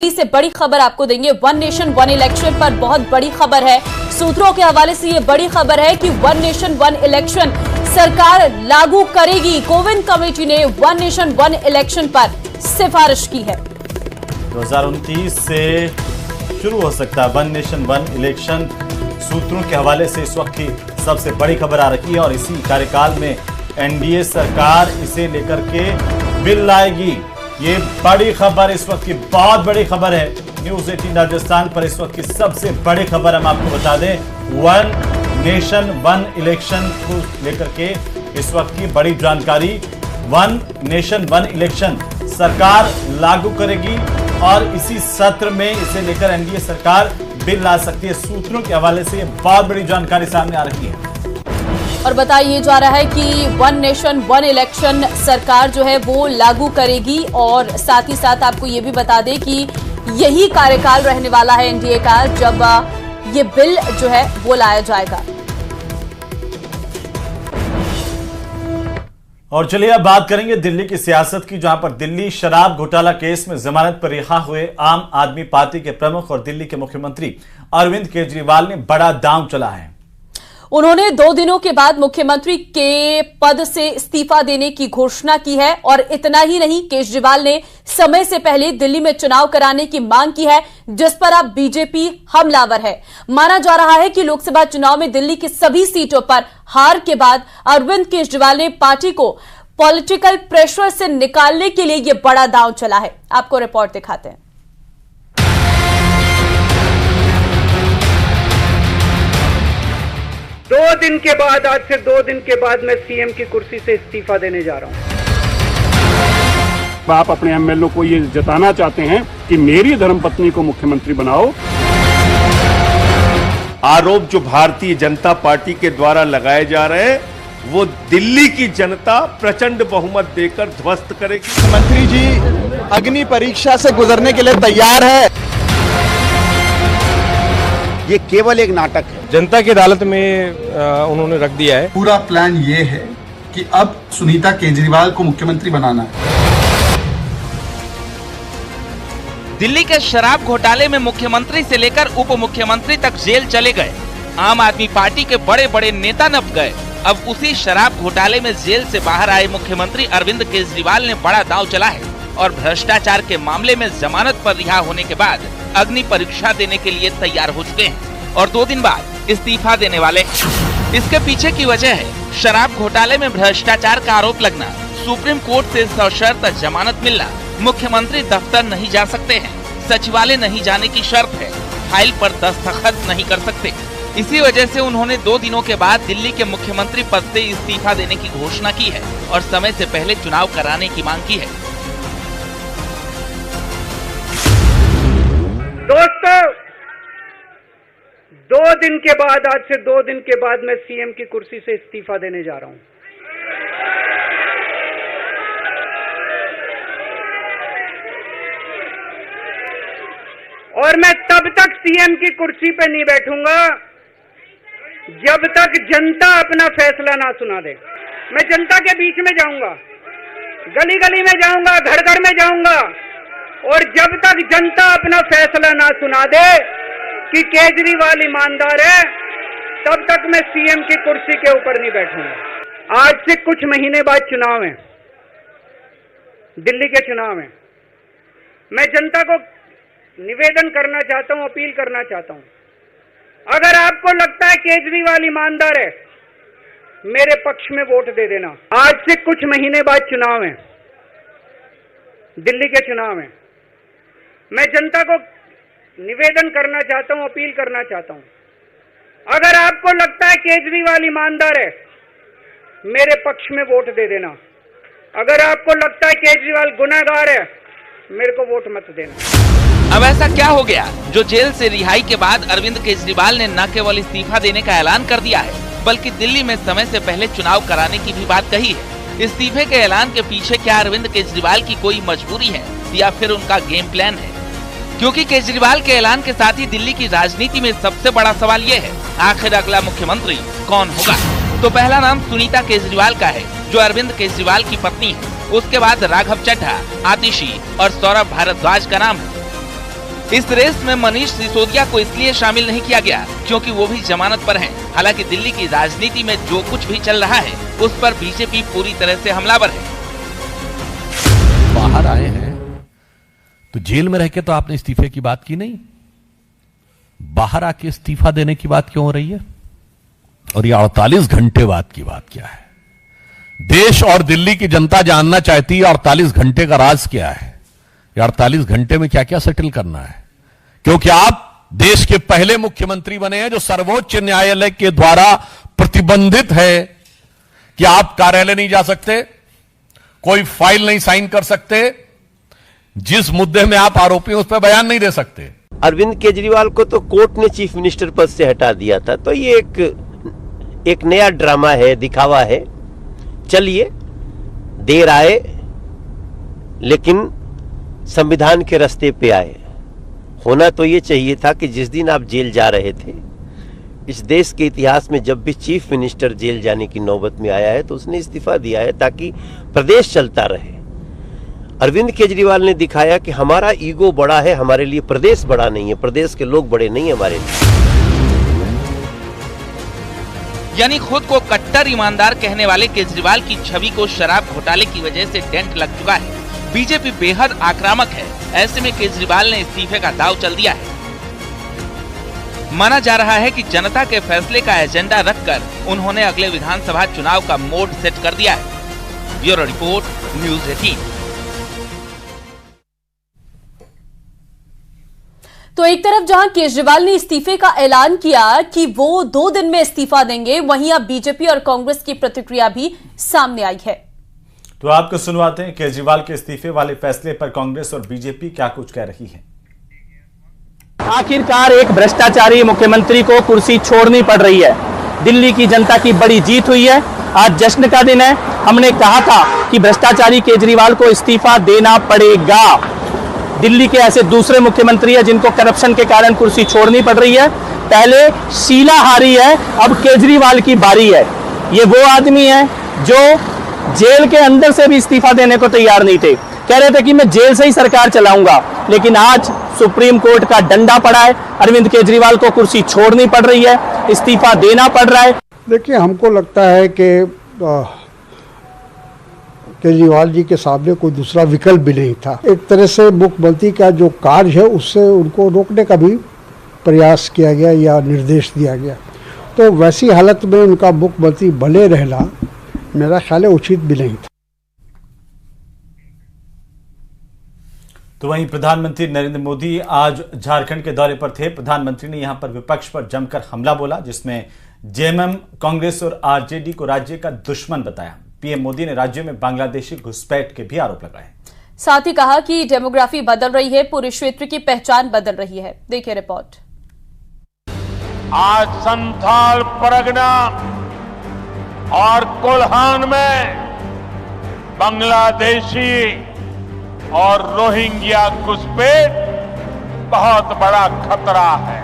से बड़ी खबर आपको देंगे। वन नेशन वन इलेक्शन पर बहुत बड़ी खबर है। सूत्रों के हवाले से ये बड़ी खबर है कि वन नेशन वन इलेक्शन सरकार लागू करेगी। कोविंद कमेटी ने वन नेशन वन इलेक्शन पर सिफारिश की है। 2029 से शुरू हो सकता है वन नेशन वन इलेक्शन। सूत्रों के हवाले से इस वक्त की सबसे बड़ी खबर आ रही है और इसी कार्यकाल में एनडीए सरकार इसे लेकर के बिल लाएगी। ये बड़ी खबर, इस वक्त की बहुत बड़ी खबर है। न्यूज 18 राजस्थान पर इस वक्त की सबसे बड़ी खबर हम आपको बता दें, वन नेशन वन इलेक्शन को लेकर के इस वक्त की बड़ी जानकारी। वन नेशन वन इलेक्शन सरकार लागू करेगी और इसी सत्र में इसे लेकर एनडीए सरकार बिल ला सकती है। सूत्रों के हवाले से ये बहुत बड़ी जानकारी सामने आ रही है और बताया जा रहा है कि वन नेशन वन इलेक्शन सरकार जो है वो लागू करेगी और साथ ही साथ आपको ये भी बता दें कि यही कार्यकाल रहने वाला है एनडीए का जब ये बिल जो है वो लाया जाएगा। और चलिए अब बात करेंगे दिल्ली की सियासत की, जहां पर दिल्ली शराब घोटाला केस में जमानत पर रिहा हुए आम आदमी पार्टी के प्रमुख और दिल्ली के मुख्यमंत्री अरविंद केजरीवाल ने बड़ा दांव चला है। उन्होंने 2 दिनों के बाद मुख्यमंत्री के पद से इस्तीफा देने की घोषणा की है और इतना ही नहीं, केजरीवाल ने समय से पहले दिल्ली में चुनाव कराने की मांग की है, जिस पर अब बीजेपी हमलावर है। माना जा रहा है कि लोकसभा चुनाव में दिल्ली की सभी सीटों पर हार के बाद अरविंद केजरीवाल ने पार्टी को पॉलिटिकल प्रेशर से निकालने के लिए यह बड़ा दांव चला है। आपको रिपोर्ट दिखाते हैं। 2 दिन के बाद, आज से 2 दिन के बाद मैं सीएम की कुर्सी से इस्तीफा देने जा रहा हूं। आप अपने एमएलए को ये जताना चाहते हैं कि मेरी धर्मपत्नी को मुख्यमंत्री बनाओ। आरोप जो भारतीय जनता पार्टी के द्वारा लगाए जा रहे हैं वो दिल्ली की जनता प्रचंड बहुमत देकर ध्वस्त करेगी। मंत्री जी अग्नि परीक्षा से गुजरने के लिए तैयार है। ये केवल एक नाटक है, जनता की अदालत में उन्होंने रख दिया है। पूरा प्लान ये है कि अब सुनीता केजरीवाल को मुख्यमंत्री बनाना है। दिल्ली के शराब घोटाले में मुख्यमंत्री से लेकर उप मुख्यमंत्री तक जेल चले गए। आम आदमी पार्टी के बड़े बड़े नेता नप गए। अब उसी शराब घोटाले में जेल से बाहर आए मुख्यमंत्री अरविंद केजरीवाल ने बड़ा दांव चला है और भ्रष्टाचार के मामले में जमानत पर रिहा होने के बाद अग्नि परीक्षा देने के लिए तैयार हो चुके हैं और 2 दिन बाद इस्तीफा देने वाले। इसके पीछे की वजह है शराब घोटाले में भ्रष्टाचार का आरोप लगना, सुप्रीम कोर्ट से सशर्त जमानत मिलना, मुख्यमंत्री दफ्तर नहीं जा सकते हैं, सचिवालय नहीं जाने की शर्त है, फाइल पर दस्तखत नहीं कर सकते। इसी वजह से उन्होंने 2 दिनों के बाद दिल्ली के मुख्यमंत्री पद से इस्तीफा देने की घोषणा की है और समय से पहले चुनाव कराने की मांग की है। दोस्तों, 2 दिन के बाद, आज से 2 दिन के बाद मैं सीएम की कुर्सी से इस्तीफा देने जा रहा हूं। और मैं तब तक सीएम की कुर्सी पे नहीं बैठूंगा जब तक जनता अपना फैसला ना सुना दे। मैं जनता के बीच में जाऊंगा, गली गली में जाऊंगा, घर घर में जाऊंगा और जब तक जनता अपना फैसला ना सुना दे कि केजरीवाल ईमानदार है, तब तक मैं सीएम की कुर्सी के ऊपर नहीं बैठूंगा। आज से कुछ महीने बाद चुनाव है, दिल्ली के चुनाव है। मैं जनता को निवेदन करना चाहता हूं, अपील करना चाहता हूं, अगर आपको लगता है केजरीवाल ईमानदार है, मेरे पक्ष में वोट दे देना। आज से कुछ महीने बाद चुनाव है, दिल्ली के चुनाव है। मैं जनता को निवेदन करना चाहता हूं, अपील करना चाहता हूं, अगर आपको लगता है केजरीवाल ईमानदार है, मेरे पक्ष में वोट दे देना। अगर आपको लगता है केजरीवाल गुनहगार है, मेरे को वोट मत देना। अब ऐसा क्या हो गया जो जेल से रिहाई के बाद अरविंद केजरीवाल ने न केवल इस्तीफा देने का ऐलान कर दिया है, बल्कि दिल्ली में समय से पहले चुनाव कराने की भी बात कही है। इस्तीफे के ऐलान के पीछे क्या अरविंद केजरीवाल की कोई मजबूरी है या फिर उनका गेम प्लान है? क्योंकि केजरीवाल के ऐलान के साथ ही दिल्ली की राजनीति में सबसे बड़ा सवाल ये है, आखिर अगला मुख्यमंत्री कौन होगा? तो पहला नाम सुनीता केजरीवाल का है, जो अरविंद केजरीवाल की पत्नी है। उसके बाद राघव चड्ढा, आतिशी और सौरभ भारद्वाज का नाम है। इस रेस में मनीष सिसोदिया को इसलिए शामिल नहीं किया गया क्योंकि वो भी जमानत पर हैं। हालांकि दिल्ली की राजनीति में जो कुछ भी चल रहा है उस पर बीजेपी पूरी तरह से हमलावर है। बाहर आए हैं तो जेल में रह के तो आपने इस्तीफे की बात की नहीं, बाहर आके इस्तीफा देने की बात क्यों हो रही है? और ये 48 घंटे बाद की बात क्या है? देश और दिल्ली की जनता जानना चाहती है 48 घंटे का राज क्या है, 48 घंटे में क्या क्या सेटल करना है। क्योंकि आप देश के पहले मुख्यमंत्री बने हैं जो सर्वोच्च न्यायालय के द्वारा प्रतिबंधित है कि आप कार्यालय नहीं जा सकते, कोई फाइल नहीं साइन कर सकते, जिस मुद्दे में आप आरोपी हैं उस पर बयान नहीं दे सकते। अरविंद केजरीवाल को तो कोर्ट ने चीफ मिनिस्टर पद से हटा दिया था, तो ये एक नया ड्रामा है, दिखावा है। चलिए, देर आए लेकिन संविधान के रास्ते पे आए। होना तो ये चाहिए था कि जिस दिन आप जेल जा रहे थे, इस देश के इतिहास में जब भी चीफ मिनिस्टर जेल जाने की नौबत में आया है तो उसने इस्तीफा दिया है ताकि प्रदेश चलता रहे। अरविंद केजरीवाल ने दिखाया कि हमारा ईगो बड़ा है, हमारे लिए प्रदेश बड़ा नहीं है, प्रदेश के लोग बड़े नहीं है हमारे लिए। यानी खुद को कट्टर ईमानदार कहने वाले केजरीवाल की छवि को शराब घोटाले की वजह से डेंट लग चुका है। बीजेपी बेहद आक्रामक है, ऐसे में केजरीवाल ने इस्तीफे का दांव चल दिया है। माना जा रहा है कि जनता के फैसले का एजेंडा रखकर उन्होंने अगले विधानसभा चुनाव का मोड सेट कर दिया है। Bureau report, news 18। तो एक तरफ जहां केजरीवाल ने इस्तीफे का ऐलान किया कि वो 2 दिन में इस्तीफा देंगे, वहीं अब बीजेपी और कांग्रेस की प्रतिक्रिया भी सामने आई है। तो आपको सुनवाते हैं केजरीवाल के इस्तीफे वाले फैसले पर कांग्रेस और बीजेपी क्या कुछ कह रही है। आखिरकार एक भ्रष्टाचारी मुख्यमंत्री को कुर्सी छोड़नी पड़ रही है। दिल्ली की जनता की बड़ी जीत हुई है, आज जश्न का दिन है। हमने कहा था कि भ्रष्टाचारी केजरीवाल को इस्तीफा देना पड़ेगा। दिल्ली के ऐसे दूसरे मुख्यमंत्री हैं जिनको करप्शन के कारण कुर्सी छोड़नी पड़ रही है। पहले शीला हारी है, अब केजरीवाल की बारी है। ये वो आदमी है जो जेल के अंदर से भी इस्तीफा देने को तैयार नहीं थे, कह रहे थे कि मैं जेल से ही सरकार चलाऊंगा, लेकिन आज सुप्रीम कोर्ट का डंडा पड़ा है, अरविंद केजरीवाल को कुर्सी छोड़नी पड़ रही है, इस्तीफा देना पड़ रहा है। देखिए, हमको लगता है कि केजरीवाल जी के सामने कोई दूसरा विकल्प भी नहीं था। एक तरह से मुख्यमंत्री का जो कार्य है उससे उनको रोकने का भी प्रयास किया गया या निर्देश दिया गया, तो वैसी हालत में उनका मुख्यमंत्री बने रहना मेरा ख्याल है उचित भी नहीं था। तो वहीं प्रधानमंत्री नरेंद्र मोदी आज झारखंड के दौरे पर थे। प्रधानमंत्री ने यहां पर विपक्ष पर जमकर हमला बोला, जिसमें जेएमएम, कांग्रेस और आरजेडी को राज्य का दुश्मन बताया। पीएम मोदी ने राज्य में बांग्लादेशी घुसपैठ के भी आरोप लगाए। साथ ही कहा कि डेमोग्राफी बदल रही है, पूरे क्षेत्र की पहचान बदल रही है। देखिए रिपोर्ट। आज संथाल परगना और कोल्हान में बांग्लादेशी और रोहिंग्या घुसपैठ बहुत बड़ा खतरा है।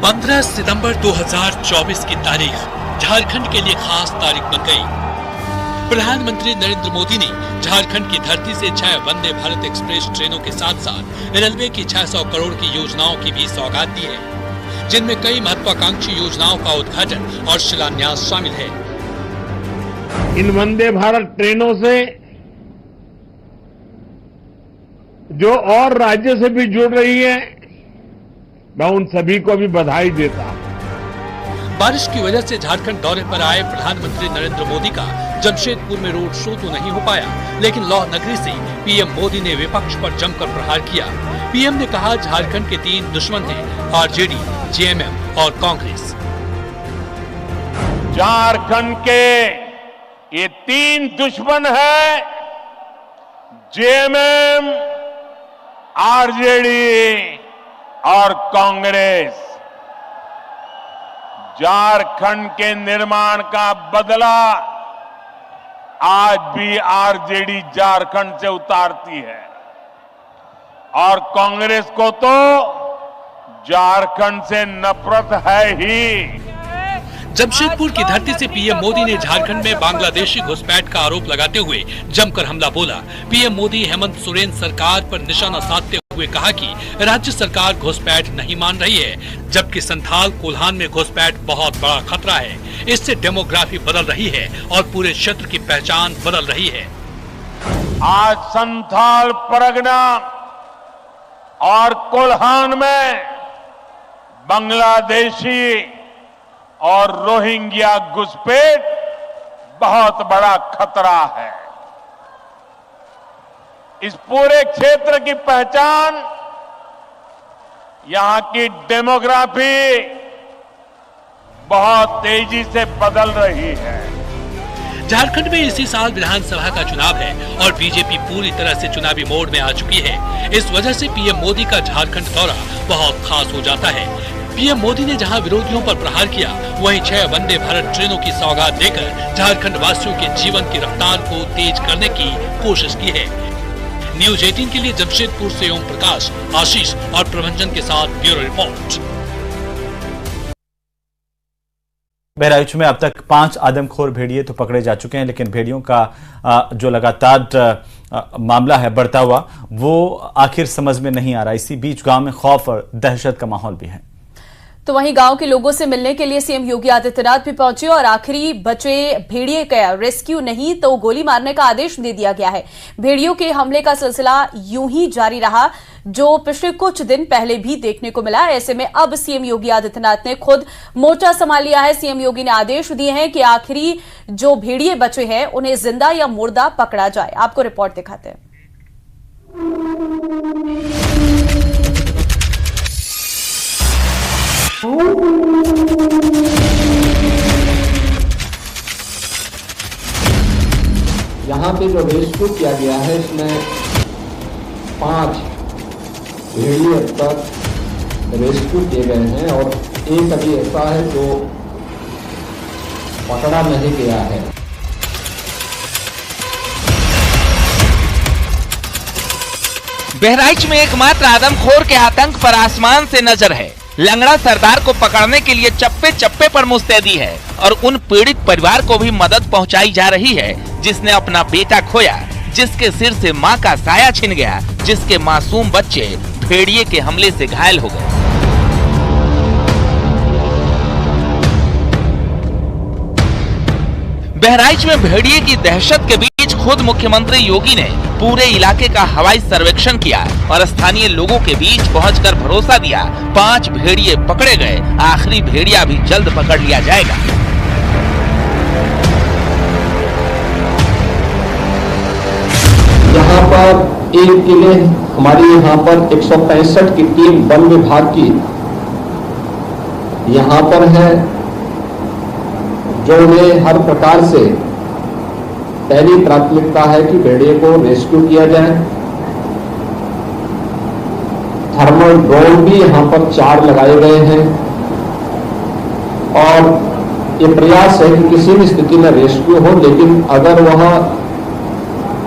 15 सितंबर 2024 की तारीख झारखंड के लिए खास तारीख बन गई। प्रधानमंत्री नरेंद्र मोदी ने झारखंड की धरती से 6 वंदे भारत एक्सप्रेस ट्रेनों के साथ साथ रेलवे की 600 करोड़ की योजनाओं की भी सौगात दी है, जिनमें कई महत्वाकांक्षी योजनाओं का उद्घाटन और शिलान्यास शामिल है। इन वंदे भारत ट्रेनों से जो और राज्य से भी जुड़ रही है, मैं उन सभी को भी बधाई देता हूं। बारिश की वजह से झारखंड दौरे पर आए प्रधानमंत्री नरेंद्र मोदी का जमशेदपुर में रोड शो तो नहीं हो पाया, लेकिन लौह नगरी से पीएम मोदी ने विपक्ष पर जमकर प्रहार किया। पीएम ने कहा झारखंड के 3 दुश्मन हैं, आरजेडी, जेएमएम और कांग्रेस। झारखंड के ये 3 दुश्मन है, जेएमएम, आरजेडी और कांग्रेस। झारखंड के निर्माण का बदला आज भी आरजेडी झारखंड से उतारती है और कांग्रेस को तो झारखंड से नफरत है ही। जमशेदपुर की धरती से पीएम मोदी ने झारखंड में बांग्लादेशी घुसपैठ का आरोप लगाते हुए जमकर हमला बोला। पीएम मोदी हेमंत सोरेन सरकार पर निशाना साधते हुए हुए कहा कि राज्य सरकार घुसपैठ नहीं मान रही है, जबकि संथाल कोल्हान में घुसपैठ बहुत बड़ा खतरा है। इससे डेमोग्राफी बदल रही है और पूरे क्षेत्र की पहचान बदल रही है। आज संथाल परगना और कोल्हान में बांग्लादेशी और रोहिंग्या घुसपैठ बहुत बड़ा खतरा है। इस पूरे क्षेत्र की पहचान, यहां की डेमोग्राफी बहुत तेजी से बदल रही है। झारखंड में इसी साल विधानसभा का चुनाव है और बीजेपी पूरी तरह से चुनावी मोड में आ चुकी है। इस वजह से पीएम मोदी का झारखंड दौरा बहुत खास हो जाता है। पीएम मोदी ने जहां विरोधियों पर प्रहार किया, वहीं 6 वंदे भारत ट्रेनों की सौगात देकर झारखंड वासियों के जीवन की रफ्तार को तेज करने की कोशिश की है। न्यूज 18 के लिए जमशेदपुर से ओम प्रकाश, आशीष और प्रभंजन के साथ ब्यूरो रिपोर्ट। बहराइच में अब तक 5 आदमखोर भेड़िए तो पकड़े जा चुके हैं, लेकिन भेड़ियों का जो लगातार मामला है बढ़ता हुआ, वो आखिर समझ में नहीं आ रहा। इसी बीच गांव में खौफ और दहशत का माहौल भी है। तो वहीं गांव के लोगों से मिलने के लिए सीएम योगी आदित्यनाथ भी पहुंचे और आखिरी बचे भेड़िए का रेस्क्यू नहीं तो गोली मारने का आदेश दे दिया गया है। भेड़ियों के हमले का सिलसिला यूं ही जारी रहा, जो पिछले कुछ दिन पहले भी देखने को मिला। ऐसे में अब सीएम योगी आदित्यनाथ ने खुद मोर्चा संभाल लिया है। सीएम योगी ने आदेश दिए हैं कि आखिरी जो भेड़िए बचे हैं उन्हें जिंदा या मुर्दा पकड़ा जाए। आपको रिपोर्ट दिखाते हैं। यहाँ पे जो रेस्क्यू किया गया है, इसमें 5 भेड़िए अब तक रेस्क्यू किए गए हैं और एक अभी ऐसा है जो पकड़ा नहीं गया है। बहराइच में एकमात्र आदमखोर के आतंक पर आसमान से नजर है। लंगड़ा सरदार को पकड़ने के लिए चप्पे चप्पे पर मुस्तैदी है और उन पीड़ित परिवार को भी मदद पहुंचाई जा रही है जिसने अपना बेटा खोया, जिसके सिर से मां का साया छिन गया, जिसके मासूम बच्चे भेड़िए के हमले से घायल हो गए। बहराइच में भेड़िए की दहशत के बीच खुद मुख्यमंत्री योगी ने पूरे इलाके का हवाई सर्वेक्षण किया और स्थानीय लोगों के बीच पहुंचकर भरोसा दिया। 5 भेड़िए पकड़े गए, आखिरी भेड़िया भी जल्द पकड़ लिया जाएगा। यहाँ पर एक किले हमारी यहाँ पर 165 की टीम वन विभाग की यहाँ पर है, जो उन्हें हर प्रकार से पहली प्राथमिकता है कि भेड़िए को रेस्क्यू किया जाए। थर्मल ड्रोन भी यहाँ पर 4 लगाए गए हैं और ये प्रयास है कि किसी भी स्थिति में रेस्क्यू हो, लेकिन अगर वह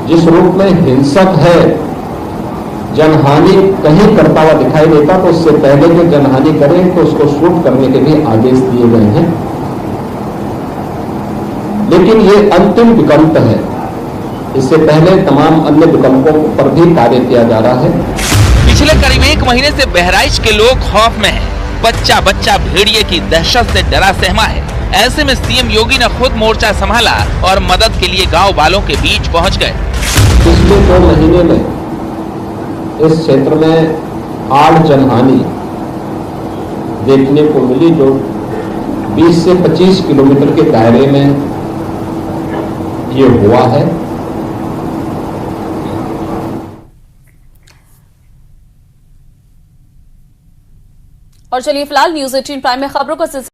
जिस रूप में हिंसक है, जनहानि कहीं करता हुआ दिखाई देता, तो उससे पहले जो जनहानि करें तो उसको शूट करने के भी आदेश दिए गए हैं। लेकिन ये अंतिम विकल्प है, इससे पहले तमाम अन्य विकल्पों पर भी कार्य किया जा रहा है। पिछले करीब 1 महीने से बहराइच के लोग खौफ में हैं। बच्चा बच्चा भेड़िए की दहशत से डरा सहमा है। ऐसे में सीएम योगी ने खुद मोर्चा संभाला और मदद के लिए गांव वालों के बीच पहुंच गए। पिछले 2 महीने में इस क्षेत्र में 8 जनहानि देखने को मिली, जो 20 से 25 किलोमीटर के दायरे में ये हुआ है। और चलिए फिलहाल न्यूज 18 प्राइम में खबरों को